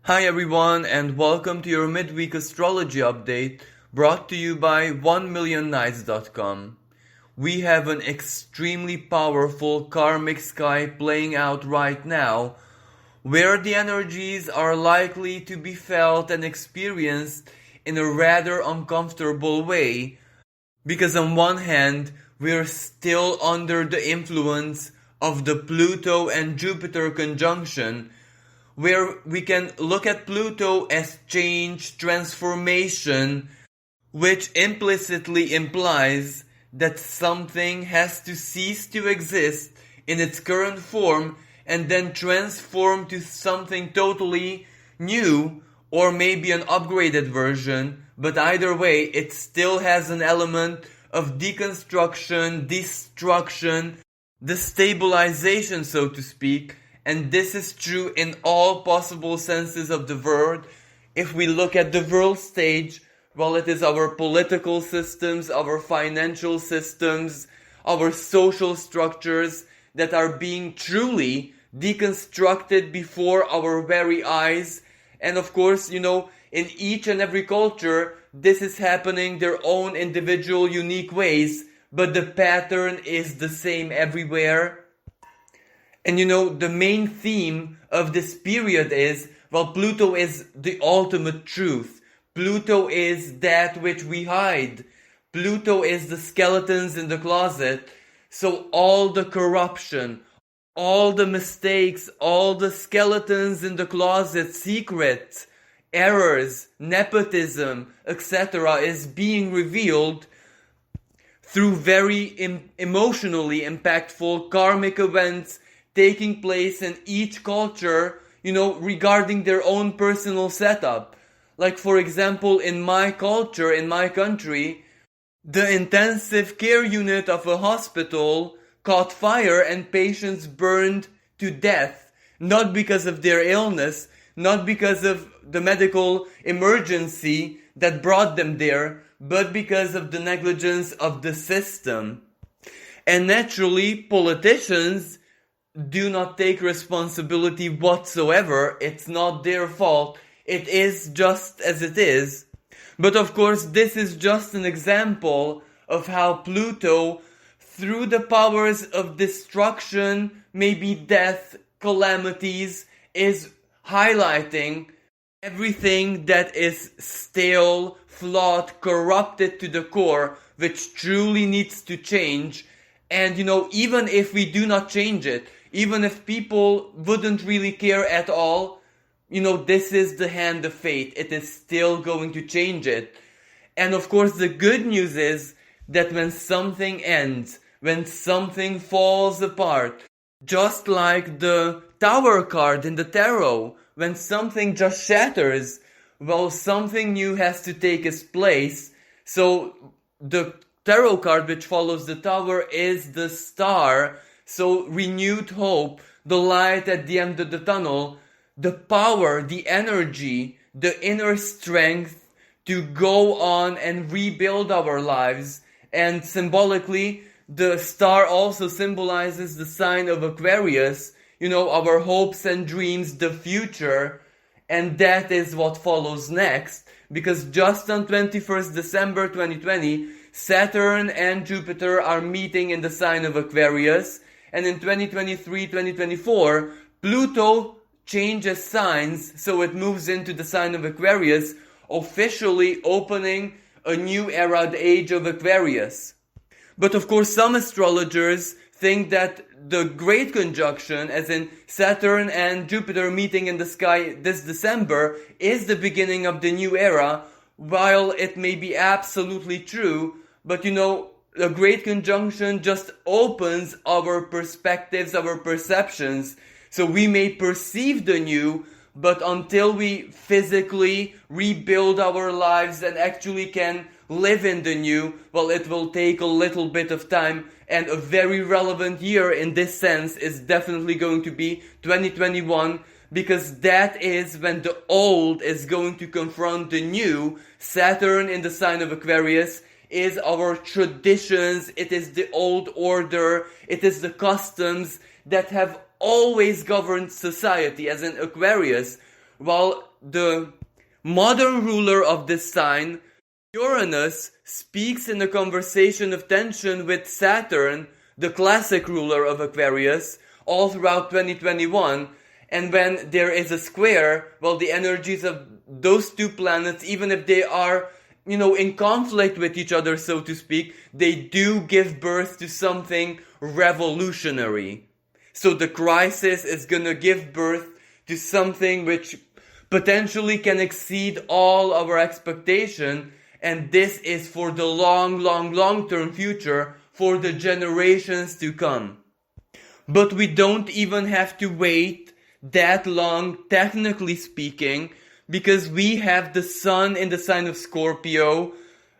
Hi everyone, and welcome to your midweek astrology update brought to you by onemillionnights.com. We have an extremely powerful karmic sky playing out right now, where the energies are likely to be felt and experienced in a rather uncomfortable way, because on one hand, we're still under the influence of the Pluto and Jupiter conjunction, where we can look at Pluto as change, transformation, which implicitly implies that something has to cease to exist in its current form and then transform to something totally new, or maybe an upgraded version, but either way, it still has an element of deconstruction, destruction, destabilization, so to speak. And this is true in all possible senses of the word. If we look at the world stage, well, it is our political systems, our financial systems, our social structures that are being truly deconstructed before our very eyes. And of course, in each and every culture, this is happening their own individual unique ways, but the pattern is the same everywhere. And the main theme of this period is, well, Pluto is the ultimate truth. Pluto is that which we hide. Pluto is the skeletons in the closet. So all the corruption, all the mistakes, all the skeletons in the closet, secrets, errors, nepotism, etc. is being revealed through very emotionally impactful karmic events taking place in each culture, regarding their own personal setup. Like, for example, in my culture, in my country, the intensive care unit of a hospital caught fire and patients burned to death, not because of their illness, not because of the medical emergency that brought them there, but because of the negligence of the system. And naturally, politicians do not take responsibility whatsoever. It's not their fault. It is just as it is. But of course, this is just an example of how Pluto, through the powers of destruction, maybe death, calamities, is highlighting everything that is stale, flawed, corrupted to the core, which truly needs to change. And even if we do not change it, even if people wouldn't really care at all, this is the hand of fate. It is still going to change it. And of course, the good news is that when something ends, when something falls apart, just like the Tower card in the tarot, when something just shatters, well, something new has to take its place. So the tarot card which follows the Tower is the Star. So renewed hope, the light at the end of the tunnel, the power, the energy, the inner strength to go on and rebuild our lives. And symbolically, the star also symbolizes the sign of Aquarius, our hopes and dreams, the future. And that is what follows next, because just on 21st December 2020, Saturn and Jupiter are meeting in the sign of Aquarius. And in 2023-2024, Pluto changes signs, so it moves into the sign of Aquarius, officially opening a new era, the age of Aquarius. But of course, some astrologers think that the Great Conjunction, as in Saturn and Jupiter meeting in the sky this December, is the beginning of the new era. While it may be absolutely true, but a Great Conjunction just opens our perspectives, our perceptions. So we may perceive the new, but until we physically rebuild our lives and actually can live in the new, well, it will take a little bit of time. And a very relevant year in this sense is definitely going to be 2021, because that is when the old is going to confront the new. Saturn in the sign of Aquarius is our traditions, it is the old order, it is the customs that have always governed society, as in Aquarius. While the modern ruler of this sign, Uranus, speaks in a conversation of tension with Saturn, the classic ruler of Aquarius, all throughout 2021. And when there is a square, well, the energies of those two planets, even if they are, in conflict with each other, so to speak, they do give birth to something revolutionary. So the crisis is gonna give birth to something which potentially can exceed all our expectation, and this is for the long-term future, for the generations to come. But we don't even have to wait that long, technically speaking, because we have the sun in the sign of Scorpio,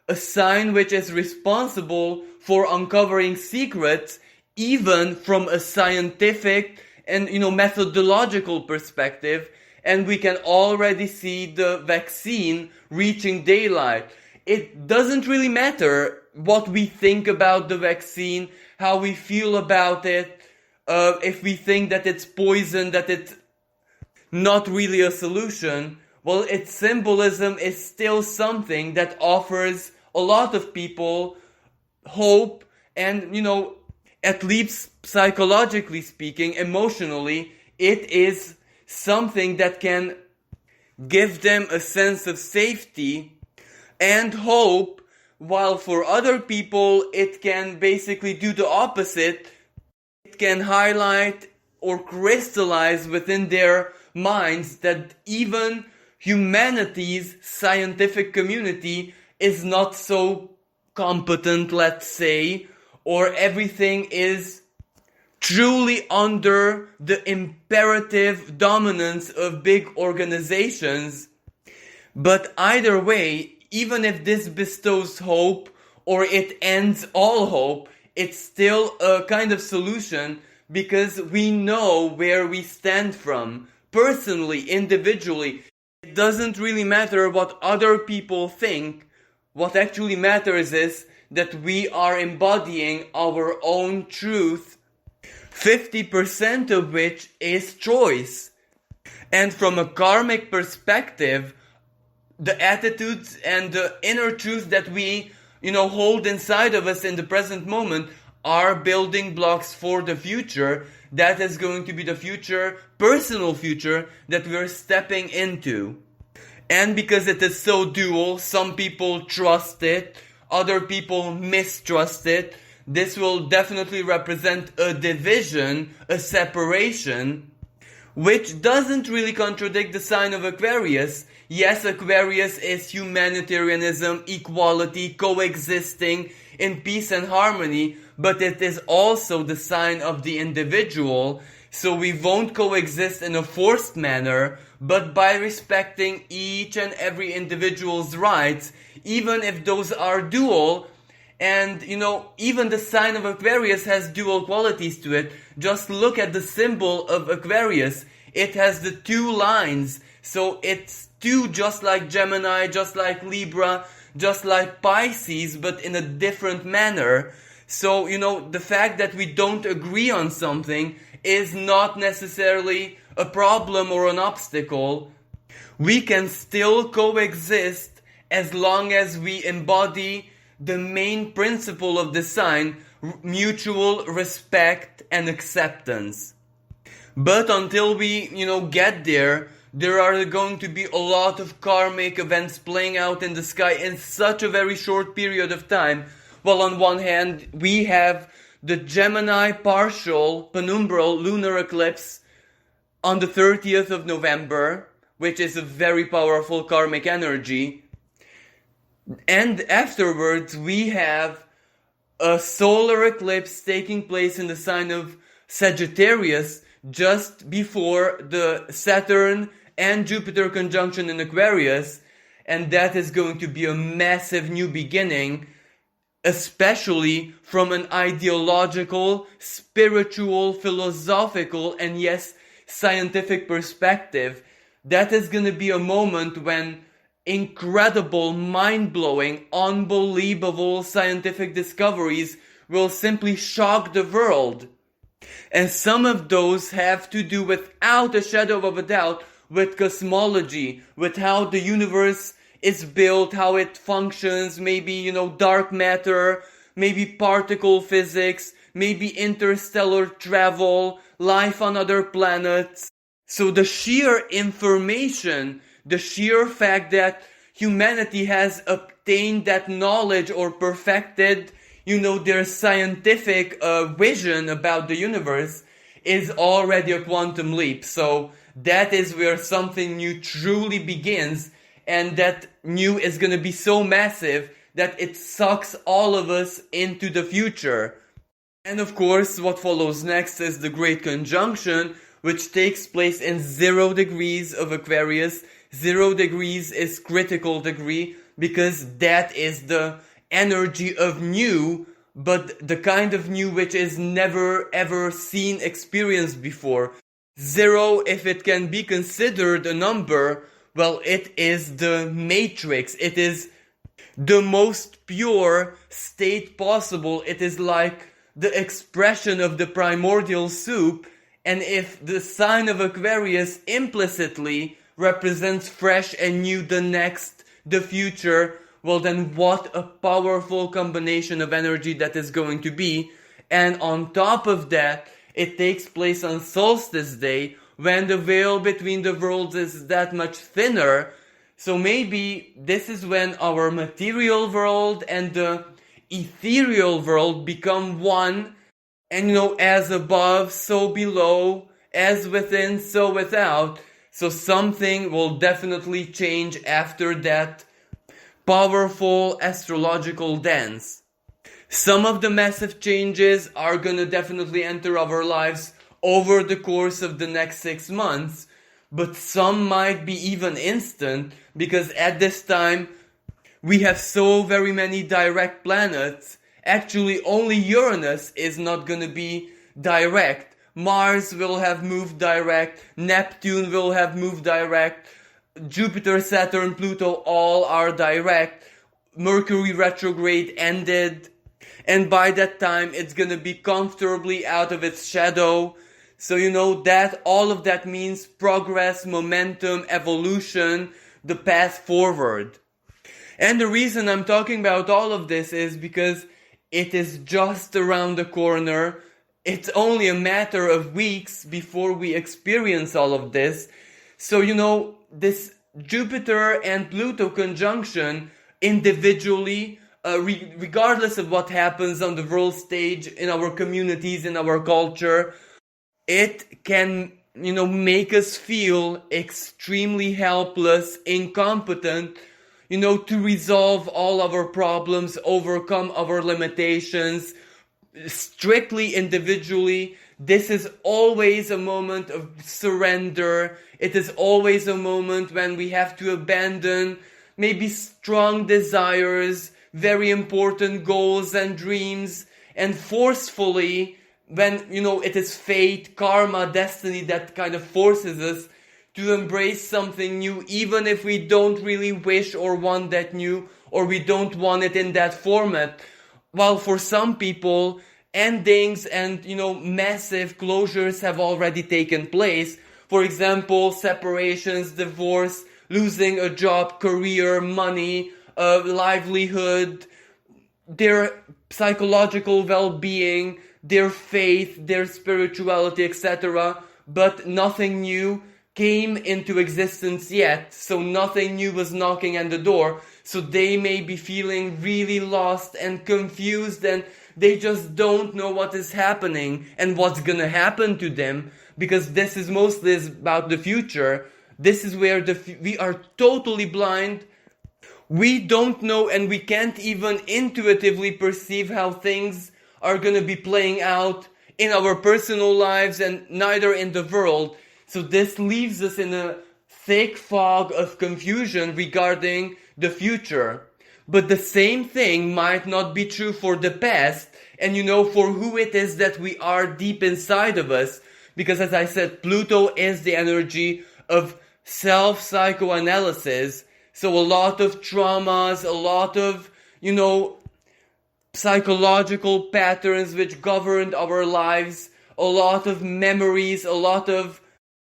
a sign which is responsible for uncovering secrets, even from a scientific and, methodological perspective, and we can already see the vaccine reaching daylight. It doesn't really matter what we think about the vaccine, how we feel about it, if we think that it's poison, that it's not really a solution. Well, its symbolism is still something that offers a lot of people hope and, at least psychologically speaking, emotionally, it is something that can give them a sense of safety and hope, while for other people it can basically do the opposite. It can highlight or crystallize within their minds that even humanity's scientific community is not so competent, let's say, or everything is truly under the imperative dominance of big organizations. But either way, even if this bestows hope or it ends all hope, it's still a kind of solution, because we know where we stand from, personally, individually. It doesn't really matter what other people think. What actually matters is that we are embodying our own truth, 50% of which is choice. And from a karmic perspective, the attitudes and the inner truth that we, hold inside of us in the present moment are building blocks for the future. That is going to be the future, personal future, that we're stepping into. And because it is so dual, some people trust it, other people mistrust it. This will definitely represent a division, a separation, which doesn't really contradict the sign of Aquarius. Yes, Aquarius is humanitarianism, equality, coexisting in peace and harmony, but it is also the sign of the individual, so we won't coexist in a forced manner, but by respecting each and every individual's rights, even if those are dual. And, even the sign of Aquarius has dual qualities to it. Just look at the symbol of Aquarius. It has the two lines. So it's two, just like Gemini, just like Libra, just like Pisces, but in a different manner. So, the fact that we don't agree on something is not necessarily a problem or an obstacle. We can still coexist as long as we embody the main principle of the sign, mutual respect and acceptance. But until we, get there are going to be a lot of karmic events playing out in the sky in such a very short period of time. Well, on one hand, we have the Gemini partial penumbral lunar eclipse on the 30th of November, which is a very powerful karmic energy. And afterwards, we have a solar eclipse taking place in the sign of Sagittarius just before the Saturn and Jupiter conjunction in Aquarius. And that is going to be a massive new beginning, especially from an ideological, spiritual, philosophical, and yes, scientific perspective. That is going to be a moment when incredible, mind-blowing, unbelievable scientific discoveries will simply shock the world. And some of those have to do, without a shadow of a doubt, with cosmology, with how the universe is built, how it functions, maybe, dark matter, maybe particle physics, maybe interstellar travel, life on other planets. So the sheer information, the sheer fact that humanity has obtained that knowledge or perfected, their scientific vision about the universe is already a quantum leap. So that is where something new truly begins, and that new is going to be so massive that it sucks all of us into the future. And of course, what follows next is the Great Conjunction, which takes place in 0 degrees of Aquarius. 0 degrees is critical degree because that is the energy of new, but the kind of new which is never ever seen, experienced before. 0, if it can be considered a number, well, it is the matrix. It is the most pure state possible. It is like the expression of the primordial soup. And if the sign of Aquarius implicitly represents fresh and new, the next, the future, well then what a powerful combination of energy that is going to be. And on top of that, it takes place on Solstice Day, when the veil between the worlds is that much thinner. So maybe this is when our material world and the ethereal world become one. And as above, so below, as within, so without. So something will definitely change after that powerful astrological dance. Some of the massive changes are gonna definitely enter our lives over the course of the next 6 months, but some might be even instant, because at this time we have so very many direct planets. Actually, only Uranus is not gonna be direct. Mars will have moved direct, Neptune will have moved direct, Jupiter, Saturn, Pluto all are direct, Mercury retrograde ended, and by that time it's gonna be comfortably out of its shadow. So that all of that means progress, momentum, evolution, the path forward. And the reason I'm talking about all of this is because it is just around the corner. It's only a matter of weeks before we experience all of this. So this Jupiter and Pluto conjunction individually, regardless of what happens on the world stage, in our communities, in our culture, it can, make us feel extremely helpless, incompetent, to resolve all our problems, overcome our limitations, strictly individually. This is always a moment of surrender. It is always a moment when we have to abandon maybe strong desires, very important goals and dreams, and forcefully, when, it is fate, karma, destiny that kind of forces us to embrace something new, even if we don't really wish or want that new, or we don't want it in that format. While for some people, endings and, massive closures have already taken place. For example, separations, divorce, losing a job, career, money, livelihood, their psychological well-being, their faith, their spirituality, etc. But nothing new came into existence yet. So nothing new was knocking at the door. So they may be feeling really lost and confused, and they just don't know what is happening and what's gonna happen to them, because this is mostly about the future. This is where we are totally blind. We don't know, and we can't even intuitively perceive how things are gonna be playing out in our personal lives, and neither in the world. So this leaves us in a thick fog of confusion regarding the future. But the same thing might not be true for the past, and for who it is that we are deep inside of us. Because as I said, Pluto is the energy of self-psychoanalysis. So a lot of traumas, a lot of, psychological patterns which governed our lives, a lot of memories, a lot of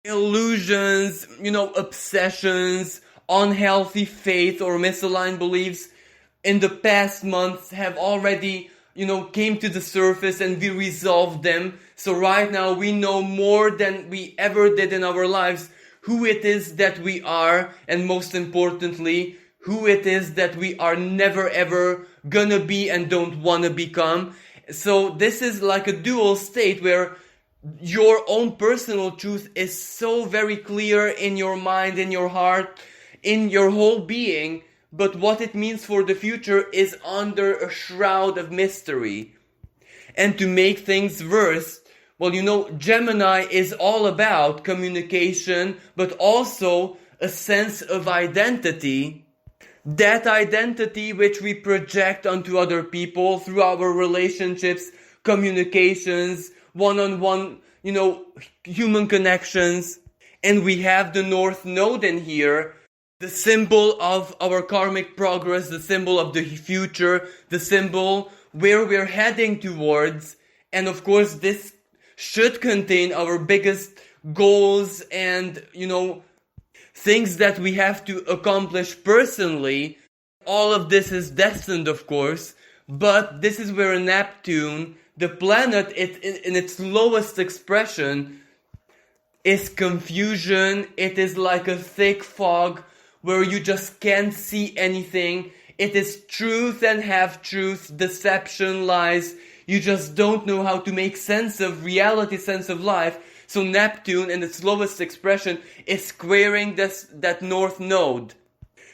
illusions, obsessions, unhealthy faith or misaligned beliefs in the past months have already, came to the surface and we resolved them. So right now we know more than we ever did in our lives who it is that we are, and most importantly, who it is that we are never ever gonna be and don't wanna become. So this is like a dual state where your own personal truth is so very clear in your mind, in your heart, in your whole being, but what it means for the future is under a shroud of mystery. And to make things worse, well, Gemini is all about communication, but also a sense of identity. That identity which we project onto other people through our relationships, communications, one-on-one, human connections. And we have the North Node in here, the symbol of our karmic progress, the symbol of the future, the symbol where we're heading towards. And of course, this should contain our biggest goals and, things that we have to accomplish personally. All of this is destined, of course, but this is where Neptune, the planet, in its lowest expression, is confusion. It is like a thick fog where you just can't see anything. It is truth and half-truth, deception, lies. You just don't know how to make sense of reality, sense of life. So Neptune, in its lowest expression, is squaring that North Node.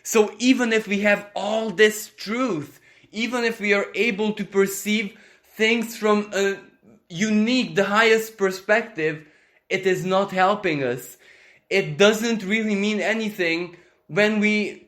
So even if we have all this truth, even if we are able to perceive things from a unique, the highest perspective, it is not helping us. It doesn't really mean anything when we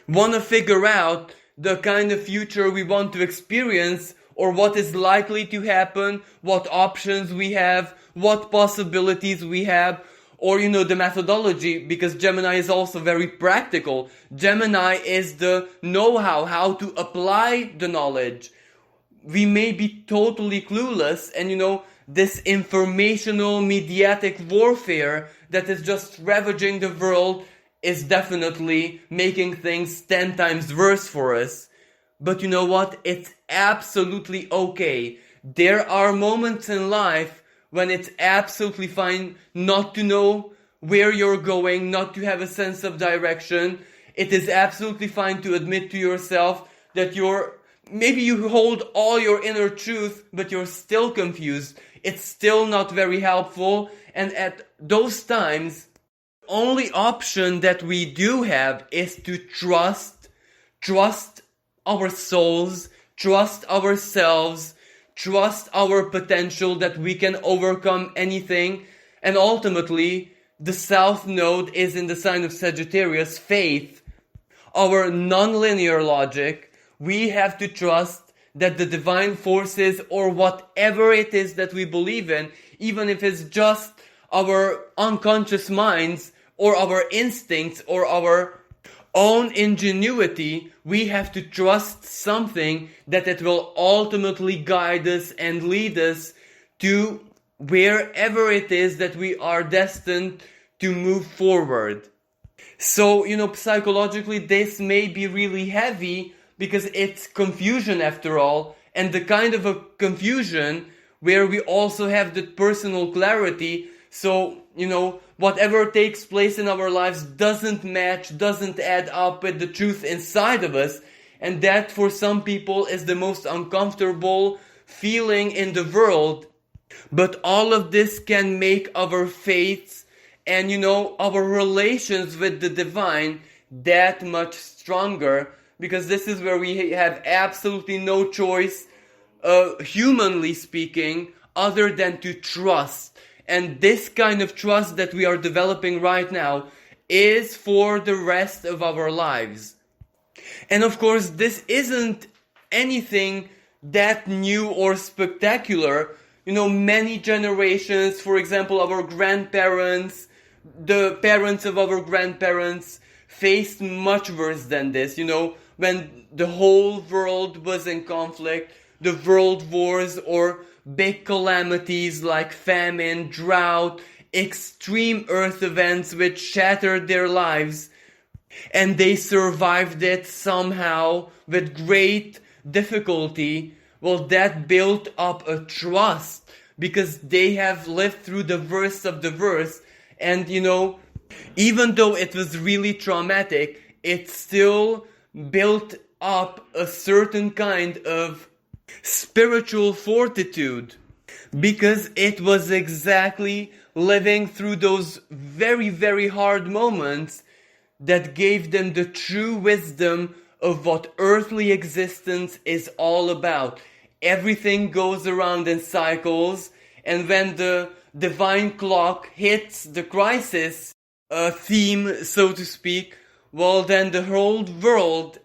want to figure out the kind of future we want to experience, or what is likely to happen, what options we have, what possibilities we have, or the methodology, because Gemini is also very practical. Gemini is the know-how, how to apply the knowledge. We may be totally clueless, and this informational mediatic warfare that is just ravaging the world is definitely making things 10 times worse for us. But you know what? It's absolutely okay. There are moments in life when it's absolutely fine not to know where you're going, not to have a sense of direction. It is absolutely fine to admit to yourself that maybe you hold all your inner truth, but you're still confused. It's still not very helpful. And at those times, the only option that we do have is to trust our souls, trust ourselves, trust our potential that we can overcome anything. And ultimately, the South Node is in the sign of Sagittarius, faith, our non-linear logic. We have to trust that the divine forces, or whatever it is that we believe in, even if it's just our unconscious minds or our instincts or our own ingenuity, we have to trust something that it will ultimately guide us and lead us to wherever it is that we are destined to move forward. So, psychologically, this may be really heavy because it's confusion after all, and the kind of a confusion where we also have the personal clarity. So, whatever takes place in our lives doesn't match, doesn't add up with the truth inside of us. And that for some people is the most uncomfortable feeling in the world. But all of this can make our faiths and, our relations with the divine that much stronger. Because this is where we have absolutely no choice, humanly speaking, other than to trust. And this kind of trust that we are developing right now is for the rest of our lives. And of course, this isn't anything that new or spectacular. Many generations, for example, our grandparents, the parents of our grandparents, faced much worse than this. When the whole world was in conflict, the world wars or big calamities like famine, drought, extreme earth events which shattered their lives, and they survived it somehow with great difficulty. Well, that built up a trust because they have lived through the worst of the worst. And even though it was really traumatic, it still built up a certain kind of spiritual fortitude, because it was exactly living through those very, very hard moments that gave them the true wisdom of what earthly existence is all about. Everything goes around in cycles, and when the divine clock hits the crisis theme, so to speak, well, then the whole world,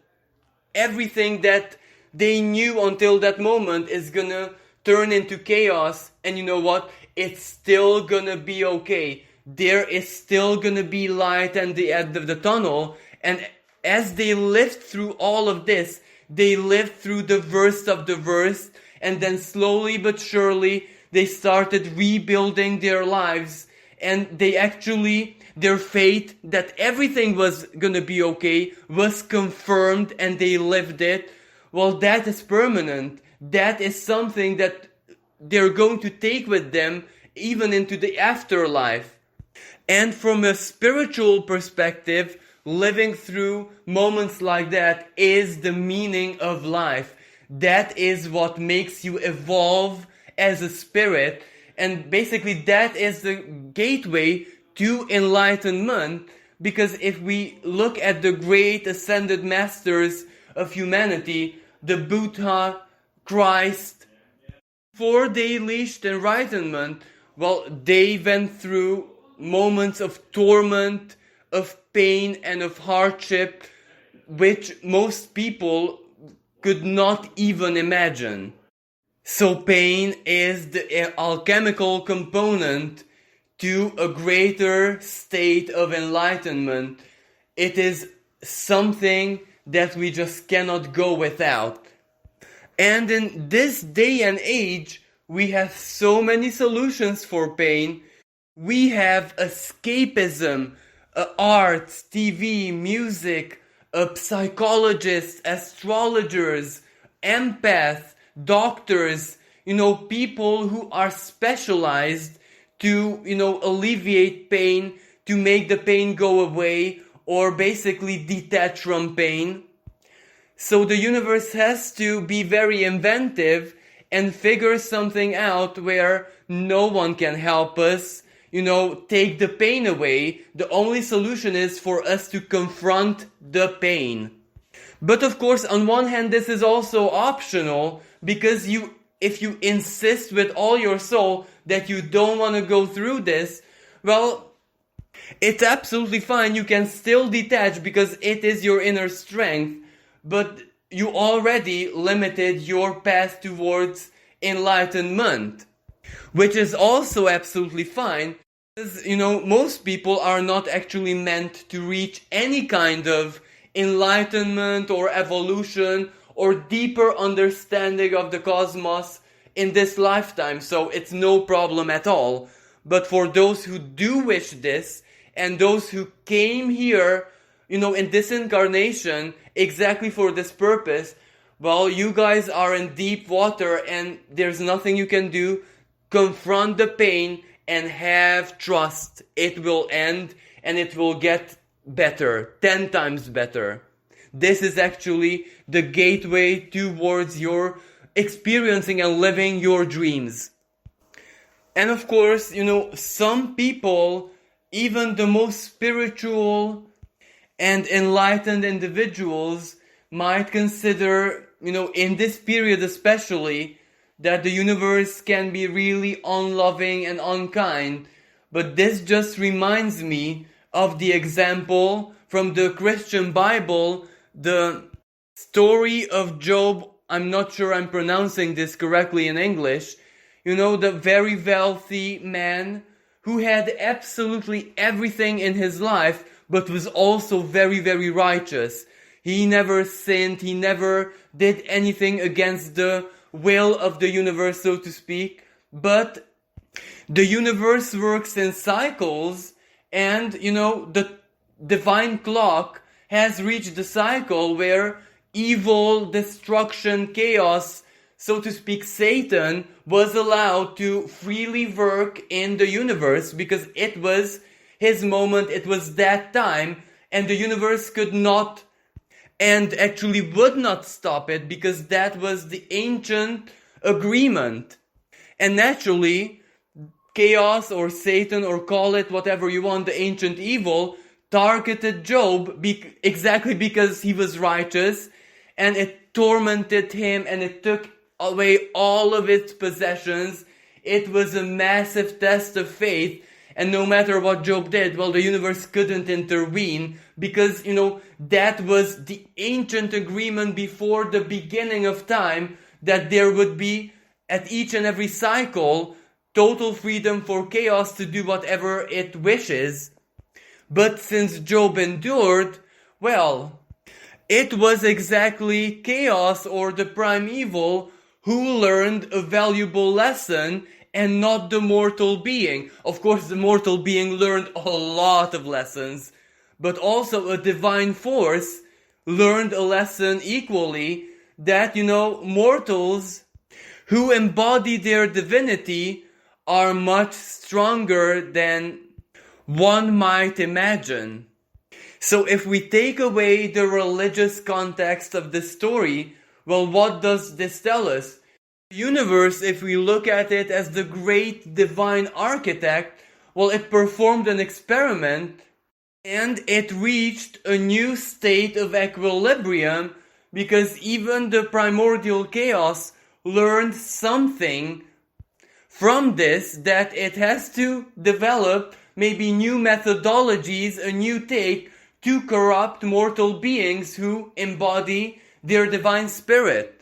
everything that they knew until that moment is gonna turn into chaos. And you know what? It's still gonna be okay. There is still gonna be light at the end of the tunnel. And as they lived through all of this, they lived through the worst of the worst. And then slowly but surely, they started rebuilding their lives. And their faith that everything was gonna be okay was confirmed, and they lived it. Well, that is permanent. That is something that they're going to take with them even into the afterlife. And from a spiritual perspective, living through moments like that is the meaning of life. That is what makes you evolve as a spirit. And basically that is the gateway to enlightenment. Because if we look at the great ascended masters of humanity, the Buddha, Christ, before they reached enlightenment, well, they went through moments of torment, of pain, and of hardship, which most people could not even imagine. So pain is the alchemical component to a greater state of enlightenment. It is something that we just cannot go without. And in this day and age, we have so many solutions for pain. We have escapism, arts, TV, music, psychologists, astrologers, empaths, doctors, people who are specialized to, alleviate pain, to make the pain go away, or basically detach from pain. So the universe has to be very inventive and figure something out where no one can help us, take the pain away. The only solution is for us to confront the pain. But of course, on one hand, this is also optional, because if you insist with all your soul that you don't want to go through this, well, it's absolutely fine. You can still detach because it is your inner strength, but you already limited your path towards enlightenment, which is also absolutely fine. Because, most people are not actually meant to reach any kind of enlightenment or evolution or deeper understanding of the cosmos in this lifetime, so it's no problem at all. But for those who do wish this, and those who came here, in this incarnation exactly for this purpose, well, you guys are in deep water and there's nothing you can do. Confront the pain and have trust. It will end and it will get better, 10 times better. This is actually the gateway towards your experiencing and living your dreams. And of course, some people, even the most spiritual and enlightened individuals, might consider, in this period especially, that the universe can be really unloving and unkind. But this just reminds me of the example from the Christian Bible, the story of Job. I'm not sure I'm pronouncing this correctly in English. The very wealthy man who had absolutely everything in his life, but was also very, very righteous. He never sinned. He never did anything against the will of the universe, so to speak. But The universe works in cycles, and the divine clock has reached the cycle where evil, destruction, chaos, so to speak, Satan was allowed to freely work in the universe because it was his moment, it was that time, and the universe could not and actually would not stop it because that was the ancient agreement. And naturally, chaos or Satan, or call it whatever you want, the ancient evil, targeted Job exactly because he was righteous, and it tormented him and it took away all of its possessions. It was a massive test of faith, and no matter what Job did, well, the universe couldn't intervene because, that was the ancient agreement before the beginning of time, that there would be, at each and every cycle, total freedom for chaos to do whatever it wishes. But since Job endured, well, it was exactly chaos or the primeval who learned a valuable lesson and not the mortal being. Of course, the mortal being learned a lot of lessons, but also a divine force learned a lesson equally, that, mortals who embody their divinity are much stronger than one might imagine. So if we take away the religious context of the story, well, what does this tell us? The universe, if we look at it as the great divine architect, well, it performed an experiment and it reached a new state of equilibrium because even the primordial chaos learned something from this, that it has to develop maybe new methodologies, a new take to corrupt mortal beings who embody their divine spirit.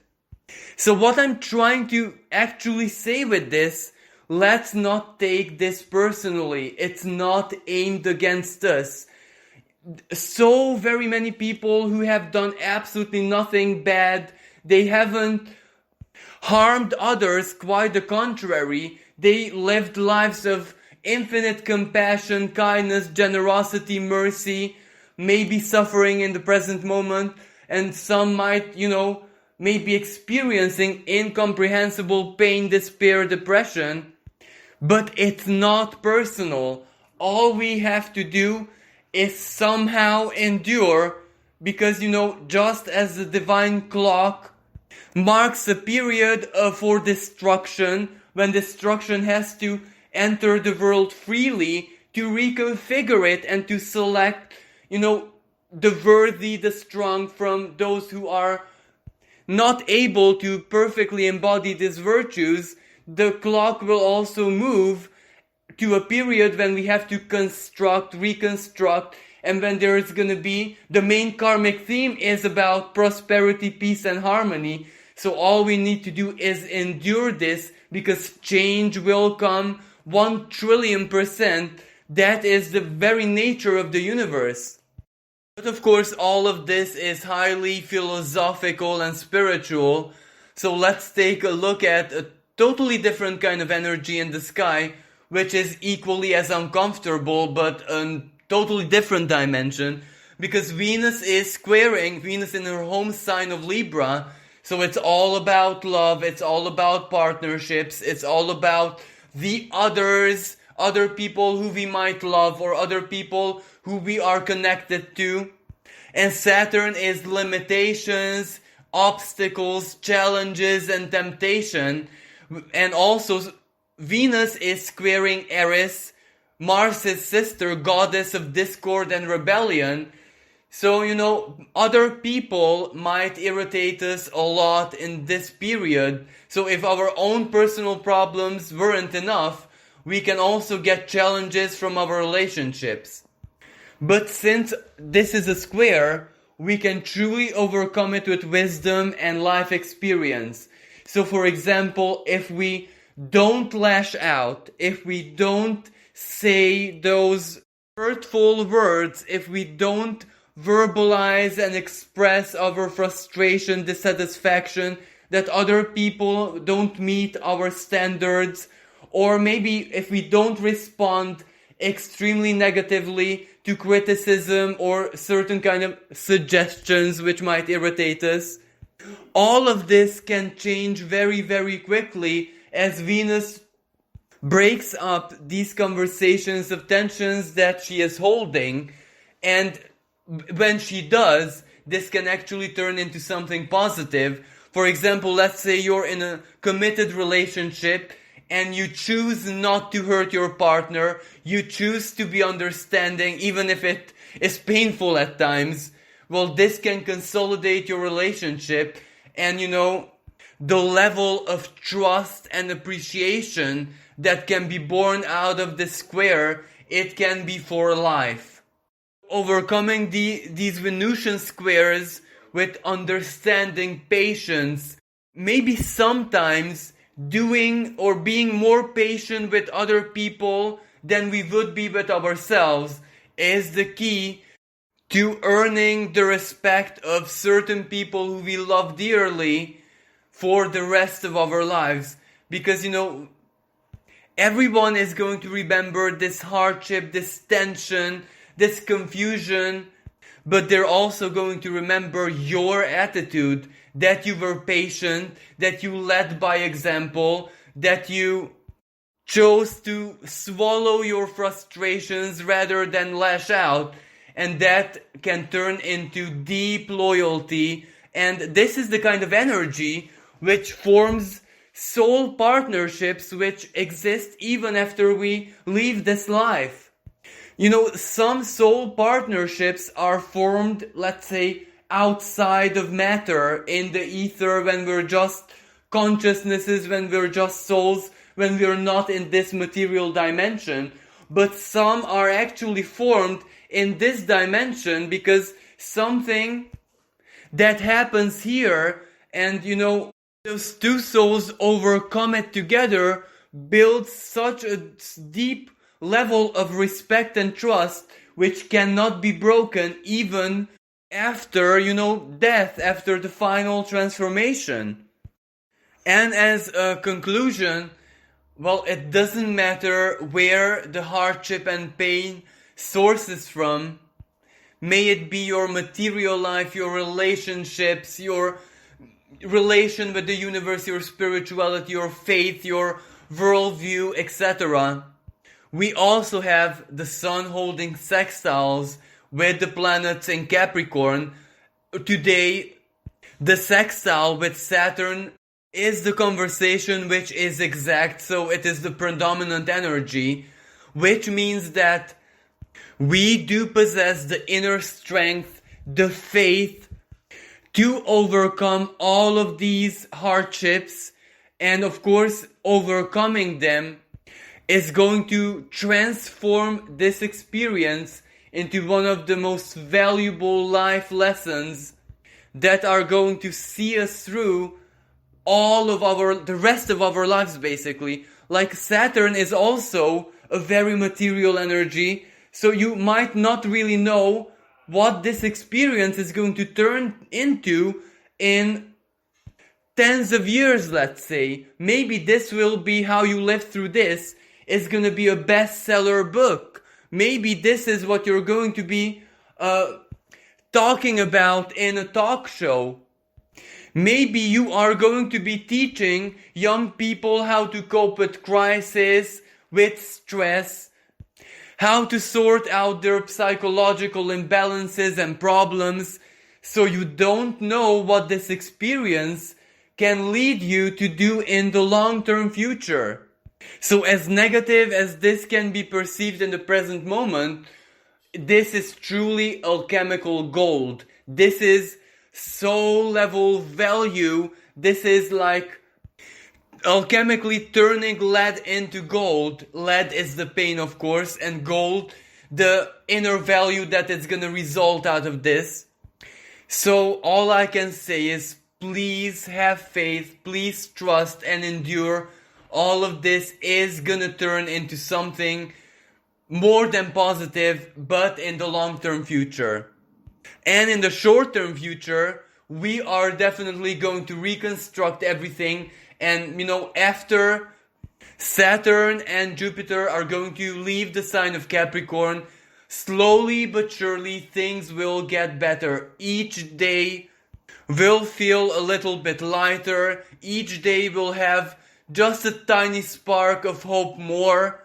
So what I'm trying to actually say with this, let's not take this personally. It's not aimed against us. So very many people who have done absolutely nothing bad, they haven't harmed others, quite the contrary. They lived lives of infinite compassion, kindness, generosity, mercy, maybe suffering in the present moment, and some might, maybe experiencing incomprehensible pain, despair, depression. But it's not personal. All we have to do is somehow endure, because, just as the divine clock marks a period for destruction, when destruction has to enter the world freely to reconfigure it and to select, the worthy, the strong from those who are not able to perfectly embody these virtues. The clock will also move to a period when we have to construct, reconstruct, and when there is going to be, the main karmic theme is about prosperity, peace, and harmony. So all we need to do is endure this, because change will come 1 trillion%. That is the very nature of the universe. But of course, all of this is highly philosophical and spiritual. So let's take a look at a totally different kind of energy in the sky, which is equally as uncomfortable, but a totally different dimension. Because Venus is squaring, Venus in her home sign of Libra. So it's all about love, it's all about partnerships, it's all about the others, other people who we might love, or other people who we are connected to. And Saturn is limitations, obstacles, challenges, and temptation. And also Venus is squaring Eris, Mars' sister, goddess of discord and rebellion. So, other people might irritate us a lot in this period. So if our own personal problems weren't enough, we can also get challenges from our relationships. But since this is a square, we can truly overcome it with wisdom and life experience. So for example, if we don't lash out, if we don't say those hurtful words, if we don't verbalize and express our frustration, dissatisfaction that other people don't meet our standards, or maybe if we don't respond extremely negatively to criticism or certain kind of suggestions which might irritate us, all of this can change very, very quickly as Venus breaks up these conversations of tensions that she is holding. And when she does, this can actually turn into something positive. For example, let's say you're in a committed relationship and you choose not to hurt your partner. You choose to be understanding, even if it is painful at times. Well, this can consolidate your relationship, and the level of trust and appreciation that can be born out of the square, it can be for life. Overcoming these Venusian squares with understanding, patience, maybe sometimes doing or being more patient with other people than we would be with ourselves is the key to earning the respect of certain people who we love dearly for the rest of our lives. Because, everyone is going to remember this hardship, this tension, this confusion, but they're also going to remember your attitude, that you were patient, that you led by example, that you chose to swallow your frustrations rather than lash out, and that can turn into deep loyalty. And this is the kind of energy which forms soul partnerships which exist even after we leave this life. Some soul partnerships are formed, let's say, outside of matter, in the ether, when we're just consciousnesses, when we're just souls, when we're not in this material dimension. But some are actually formed in this dimension because something that happens here, and those two souls overcome it together, builds such a deep level of respect and trust which cannot be broken even after, death, after the final transformation. And as a conclusion, well, it doesn't matter where the hardship and pain sources from. May it be your material life, your relationships, your relation with the universe, your spirituality, your faith, your worldview, etc. We also have the Sun holding sextiles with the planets in Capricorn. Today, the sextile with Saturn is the conversation which is exact, so it is the predominant energy, which means that we do possess the inner strength, the faith to overcome all of these hardships, and of course, overcoming them is going to transform this experience into one of the most valuable life lessons that are going to see us through the rest of our lives, basically. Like Saturn is also a very material energy, so you might not really know what this experience is going to turn into in tens of years, let's say. Maybe this will be how you live through this. It's going to be a bestseller book. Maybe this is what you're going to be talking about in a talk show. Maybe you are going to be teaching young people how to cope with crisis, with stress, how to sort out their psychological imbalances and problems, so you don't know what this experience can lead you to do in the long-term future. So as negative as this can be perceived in the present moment, this is truly alchemical gold. This is soul level value. This is like alchemically turning lead into gold. Lead is the pain, of course, and gold, the inner value that is going to result out of this. So all I can say is, please have faith, please trust and endure. All of this is going to turn into something more than positive, but in the long-term future. And in the short-term future, we are definitely going to reconstruct everything. And, after Saturn and Jupiter are going to leave the sign of Capricorn. Slowly but surely things will get better. Each day will feel a little bit lighter. Each day will have just a tiny spark of hope more.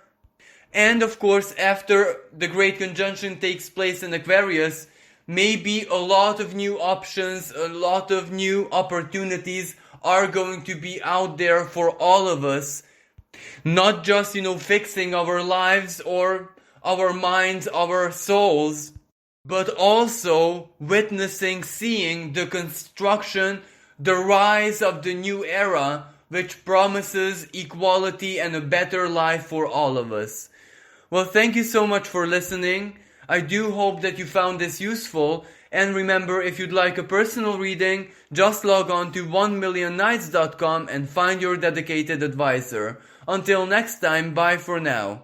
And of course, after the Great Conjunction takes place in Aquarius, maybe a lot of new options, a lot of new opportunities are going to be out there for all of us. Not just, fixing our lives or our minds, our souls, but also witnessing, seeing the construction, the rise of the new era, which promises equality and a better life for all of us. Well, thank you so much for listening. I do hope that you found this useful. And remember, if you'd like a personal reading, just log on to onemillionnights.com and find your dedicated advisor. Until next time, bye for now.